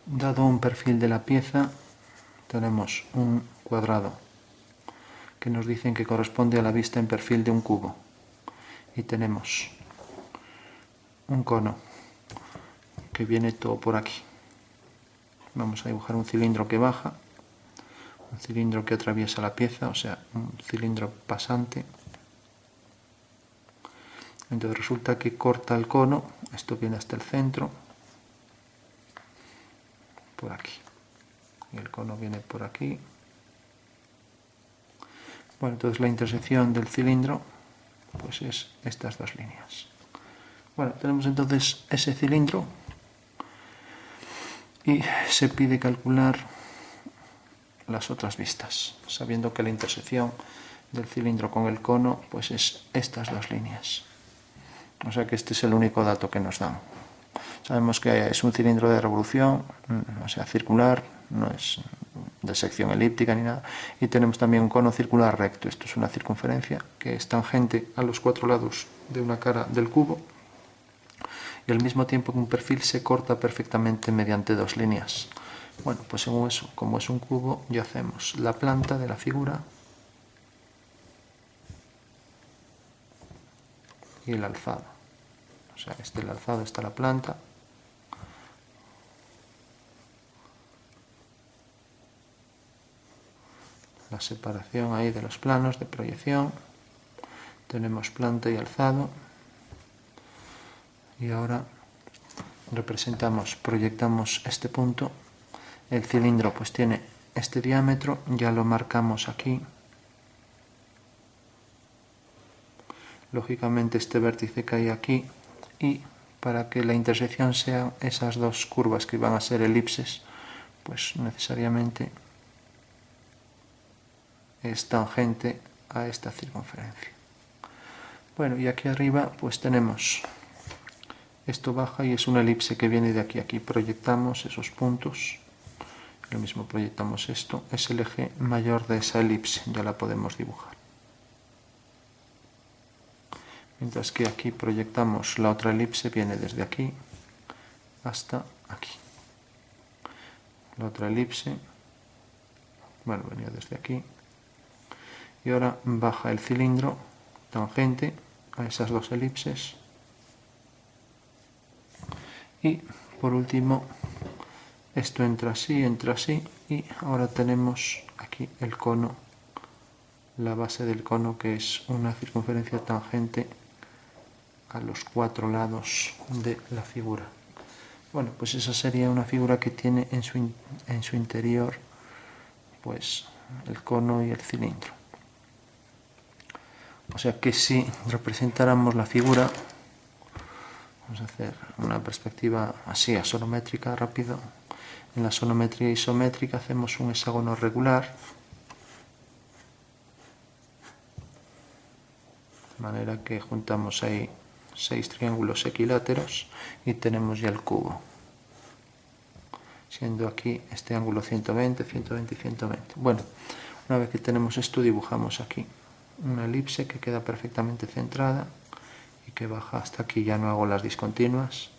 Dado un perfil de la pieza, tenemos un cuadrado que nos dicen que corresponde a la vista en perfil de un cubo. Y tenemos un cono que viene todo por aquí. Vamos a dibujar un cilindro que baja, un cilindro que atraviesa la pieza, o sea, un cilindro pasante. Entonces resulta que corta el cono, esto viene hasta el centro, por aquí. Y el cono viene por aquí. Bueno, entonces la intersección del cilindro pues es estas dos líneas. Bueno, tenemos entonces ese cilindro y se pide calcular las otras vistas, sabiendo que la intersección del cilindro con el cono pues es estas dos líneas. O sea que este es el único dato que nos dan. Sabemos que es un cilindro de revolución, o sea, circular, no es de sección elíptica ni nada. Y tenemos también un cono circular recto. Esto es una circunferencia que es tangente a los cuatro lados de una cara del cubo. Y al mismo tiempo que un perfil se corta perfectamente mediante dos líneas. Bueno, pues según eso, como es un cubo, ya hacemos la planta de la figura y el alzado. O sea, este el alzado, está la planta. La separación ahí de los planos de proyección. Tenemos planta y alzado. Y ahora representamos, proyectamos este punto. El cilindro pues tiene este diámetro, ya lo marcamos aquí. Lógicamente este vértice cae aquí y para que la intersección sean esas dos curvas que van a ser elipses, pues necesariamente es tangente a esta circunferencia. Bueno, y aquí arriba pues tenemos, esto baja y es una elipse que viene de aquí a aquí. Proyectamos esos puntos, lo mismo proyectamos esto, es el eje mayor de esa elipse, ya la podemos dibujar. Mientras que aquí proyectamos la otra elipse, viene desde aquí hasta aquí. La otra elipse, bueno, venía desde aquí. Y ahora baja el cilindro tangente a esas dos elipses. Y por último, esto entra así y ahora tenemos aquí el cono, la base del cono, que es una circunferencia tangente a los cuatro lados de la figura. Bueno, pues esa sería una figura que tiene en su interior pues el cono y el cilindro. O sea que si representáramos la figura, vamos a hacer una perspectiva así asonométrica rápido. En la sonometría isométrica hacemos un hexágono regular, de manera que juntamos ahí 6 triángulos equiláteros y tenemos ya el cubo. Siendo aquí este ángulo 120, 120 y 120. Bueno, una vez que tenemos esto, dibujamos aquí una elipse que queda perfectamente centrada y que baja hasta aquí. Ya no hago las discontinuas.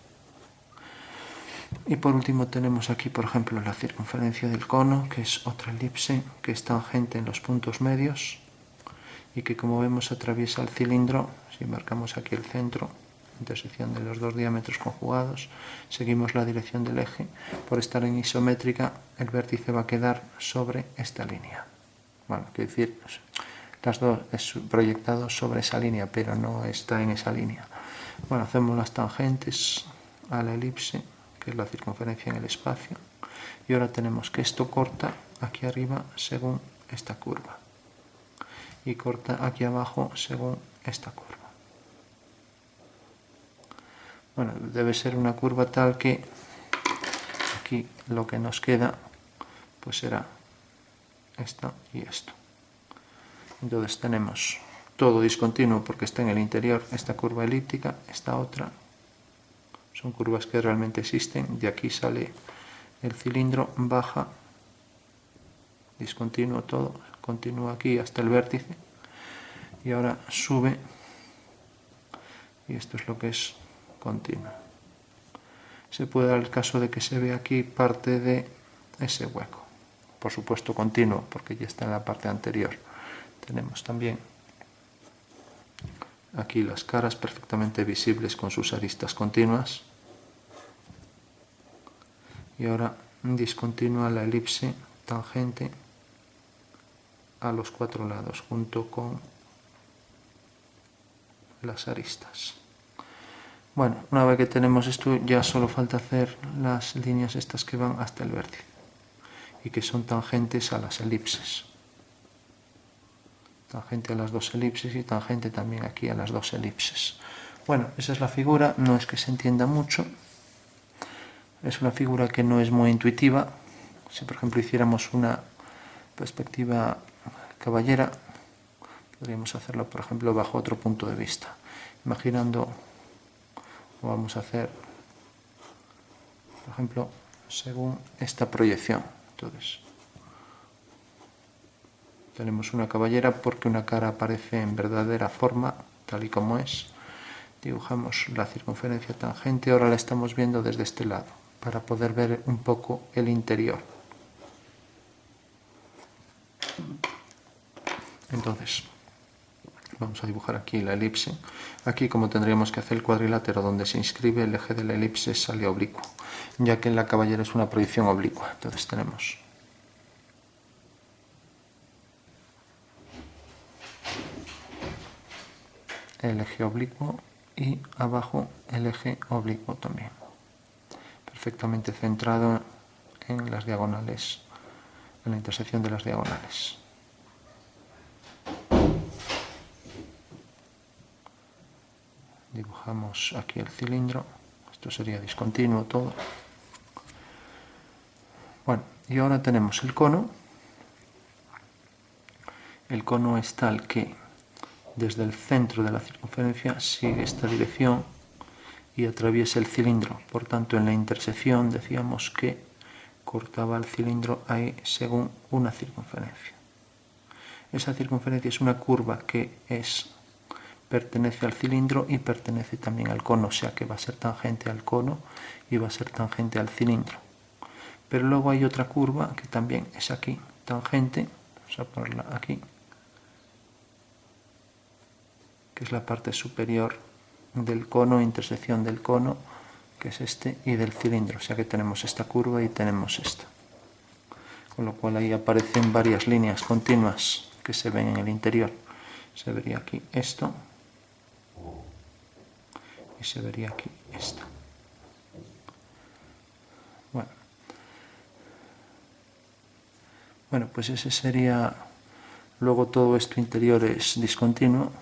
Y por último tenemos aquí, por ejemplo, la circunferencia del cono, que es otra elipse que es tangente en los puntos medios y que, como vemos, atraviesa el cilindro. Si marcamos aquí el centro, intersección de los dos diámetros conjugados, seguimos la dirección del eje. Por estar en isométrica, el vértice va a quedar sobre esta línea. Bueno, quiere decir, las dos es proyectado sobre esa línea, pero no está en esa línea. Bueno, hacemos las tangentes a la elipse, que es la circunferencia en el espacio, y ahora tenemos que esto corta aquí arriba según esta curva y corta aquí abajo según esta curva. Bueno, debe ser una curva tal que aquí lo que nos queda pues será esto y esto. Entonces tenemos todo discontinuo porque está en el interior, esta curva elíptica, esta otra. Son curvas que realmente existen. De aquí sale el cilindro, baja, discontinuo todo, continúa aquí hasta el vértice y ahora sube y esto es lo que es continuo. se puede dar el caso de que se vea aquí parte de ese hueco. Por supuesto continuo, porque ya está en la parte anterior. Tenemos también aquí las caras perfectamente visibles con sus aristas continuas. Y ahora discontinúa la elipse tangente a los 4 lados junto con las aristas. Bueno, una vez que tenemos esto ya solo falta hacer las líneas estas que van hasta el vértice y que son tangentes a las elipses. Tangente a las dos elipses y tangente también aquí a las dos elipses. Bueno, esa es la figura, no es que se entienda mucho, es una figura que no es muy intuitiva. Si por ejemplo hiciéramos una perspectiva caballera, podríamos hacerlo por ejemplo bajo otro punto de vista, imaginando, o vamos a hacer por ejemplo según esta proyección. Entonces tenemos una caballera porque una cara aparece en verdadera forma, tal y como es. Dibujamos la circunferencia tangente, ahora la estamos viendo desde este lado, para poder ver un poco el interior. Entonces, vamos a dibujar aquí la elipse. Aquí, como tendríamos que hacer el cuadrilátero donde se inscribe, el eje de la elipse sale oblicuo, ya que en la caballera es una proyección oblicua. Entonces tenemos el eje oblicuo y abajo el eje oblicuo también, perfectamente centrado en las diagonales, en la intersección de las diagonales. Dibujamos aquí el cilindro, esto sería discontinuo todo. Bueno, y ahora tenemos el cono. El cono es tal que desde el centro de la circunferencia sigue esta dirección y atraviesa el cilindro. Por tanto, en la intersección decíamos que cortaba el cilindro ahí según una circunferencia. Esa circunferencia es una curva que pertenece al cilindro y pertenece también al cono, o sea que va a ser tangente al cono y va a ser tangente al cilindro. Pero luego hay otra curva que también es aquí, tangente, vamos a ponerla aquí, que es la parte superior del cono, intersección del cono, que es este, y del cilindro, o sea que tenemos esta curva y tenemos esta. Con lo cual ahí aparecen varias líneas continuas que se ven en el interior. Se vería aquí esto y se vería aquí esto. Bueno, pues ese sería, luego todo esto interior es discontinuo.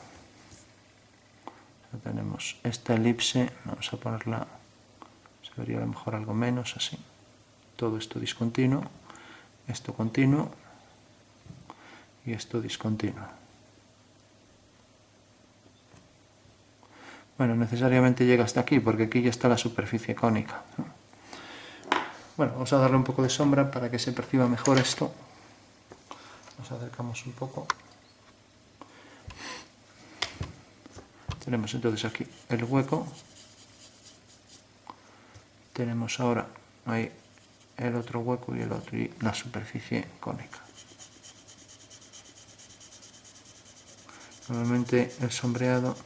Ya tenemos esta elipse, vamos a ponerla, se vería a lo mejor algo menos, así. Todo esto discontinuo, esto continuo y esto discontinuo. Bueno, necesariamente llega hasta aquí, porque aquí ya está la superficie cónica. Bueno, vamos a darle un poco de sombra para que se perciba mejor esto. Nos acercamos un poco. Tenemos entonces aquí el hueco. Tenemos ahora ahí el otro hueco y el otro y la superficie cónica. Normalmente el sombreado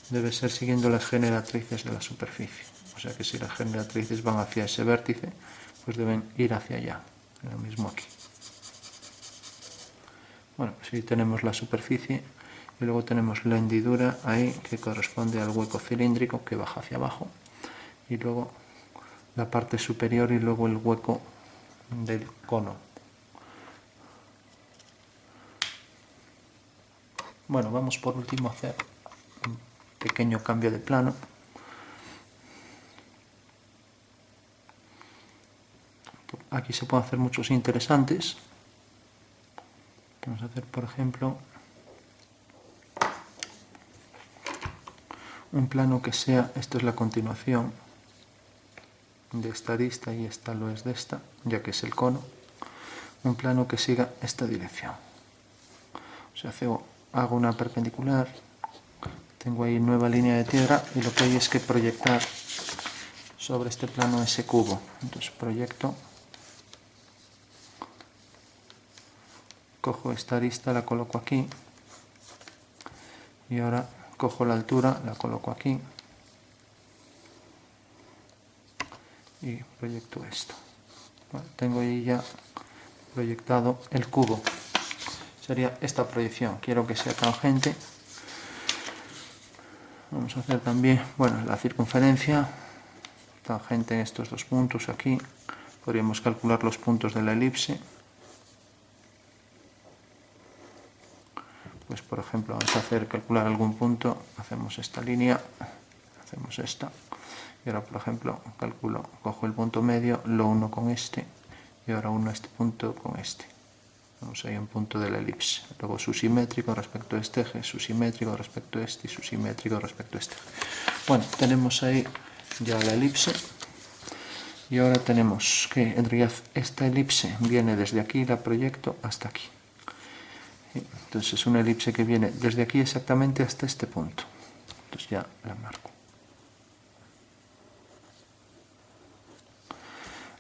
debe ser siguiendo las generatrices de la superficie. O sea que si las generatrices van hacia ese vértice, pues deben ir hacia allá. Lo mismo aquí. Bueno, pues ahí tenemos la superficie y luego tenemos la hendidura ahí que corresponde al hueco cilíndrico que baja hacia abajo y luego la parte superior y luego el hueco del cono. Bueno, vamos por último a hacer un pequeño cambio de plano. Aquí se pueden hacer muchos interesantes. Vamos a hacer, por ejemplo, un plano que sea, esto es la continuación de esta arista y esta lo es de esta, ya que es el cono. Un plano que siga esta dirección. O sea, hago una perpendicular, tengo ahí nueva línea de tierra y lo que hay es que proyectar sobre este plano ese cubo. Entonces proyecto, cojo esta arista, la coloco aquí y ahora cojo la altura, la coloco aquí y proyecto esto. Bueno, tengo ahí ya proyectado el cubo. Sería esta proyección. Quiero que sea tangente. Vamos a hacer también, bueno, la circunferencia tangente en estos dos puntos aquí. Podríamos calcular los puntos de la elipse. Pues por ejemplo vamos a calcular algún punto, hacemos esta línea, hacemos esta, y ahora por ejemplo cojo el punto medio, lo uno con este, y ahora uno este punto con este. Vamos ahí un punto de la elipse. Luego su simétrico respecto a este eje, su simétrico respecto a este y su simétrico respecto a este eje. Bueno, tenemos ahí ya la elipse. Y ahora tenemos que en realidad esta elipse viene desde aquí, la proyecto hasta aquí. Entonces es una elipse que viene desde aquí exactamente hasta este punto. Entonces ya la marco.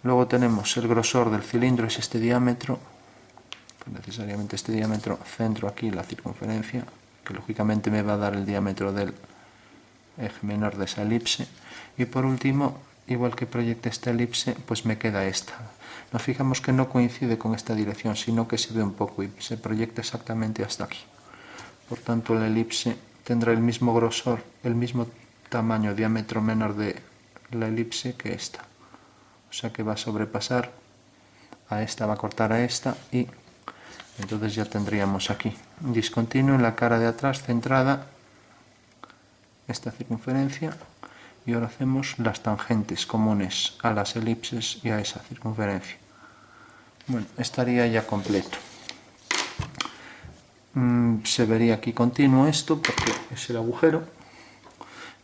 Luego tenemos el grosor del cilindro, es este diámetro. Pues necesariamente este diámetro, centro aquí la circunferencia, que lógicamente me va a dar el diámetro del eje menor de esa elipse. Y por último, igual que proyecte esta elipse, pues me queda esta. Nos fijamos que no coincide con esta dirección, sino que se ve un poco y se proyecta exactamente hasta aquí. Por tanto, la elipse tendrá el mismo grosor, el mismo tamaño, diámetro menor de la elipse que esta. O sea que va a sobrepasar a esta, va a cortar a esta y entonces ya tendríamos aquí un discontinuo en la cara de atrás centrada esta circunferencia. Y ahora hacemos las tangentes comunes a las elipses y a esa circunferencia. Bueno, estaría ya completo. Se vería aquí continuo esto porque es el agujero.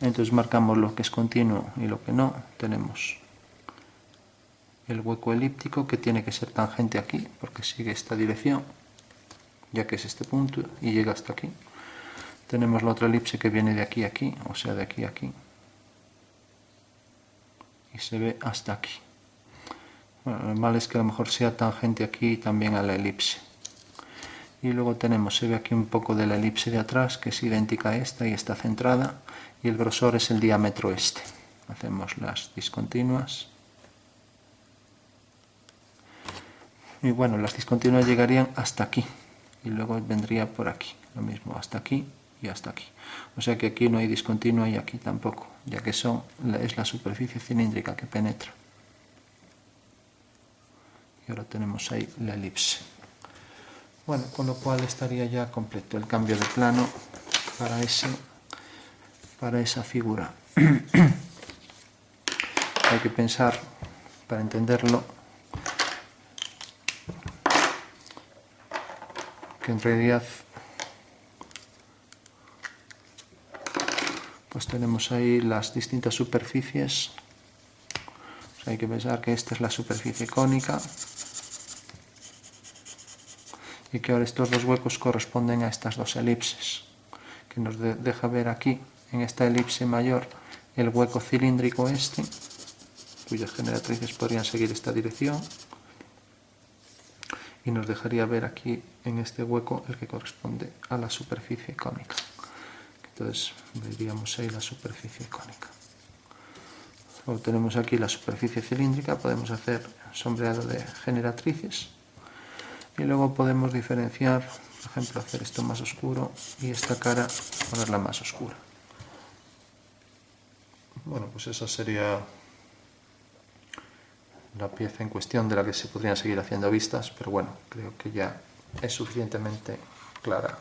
Entonces marcamos lo que es continuo y lo que no. Tenemos el hueco elíptico que tiene que ser tangente aquí porque sigue esta dirección, ya que es este punto y llega hasta aquí. Tenemos la otra elipse que viene de aquí a aquí, o sea de aquí a aquí. Y se ve hasta aquí. Bueno, lo normal es que a lo mejor sea tangente aquí también a la elipse. Y luego tenemos, se ve aquí un poco de la elipse de atrás, que es idéntica a esta y está centrada. Y el grosor es el diámetro este. Hacemos las discontinuas. Y bueno, las discontinuas llegarían hasta aquí. Y luego vendría por aquí. Lo mismo, hasta aquí y hasta aquí. O sea que aquí no hay discontinua y aquí tampoco, ya que es la superficie cilíndrica que penetra. Y ahora tenemos ahí la elipse. Bueno, con lo cual estaría ya completo el cambio de plano para esa figura. Hay que pensar, para entenderlo, que en realidad pues tenemos ahí las distintas superficies. O sea, hay que pensar que esta es la superficie cónica y que ahora estos dos huecos corresponden a estas dos elipses, que nos deja ver aquí en esta elipse mayor el hueco cilíndrico este, cuyas generatrices podrían seguir esta dirección, y nos dejaría ver aquí en este hueco el que corresponde a la superficie cónica. Entonces veríamos ahí la superficie cónica. Luego tenemos aquí la superficie cilíndrica, podemos hacer sombreado de generatrices y luego podemos diferenciar, por ejemplo, hacer esto más oscuro y esta cara ponerla más oscura. Bueno, pues esa sería la pieza en cuestión de la que se podrían seguir haciendo vistas, pero bueno, creo que ya es suficientemente clara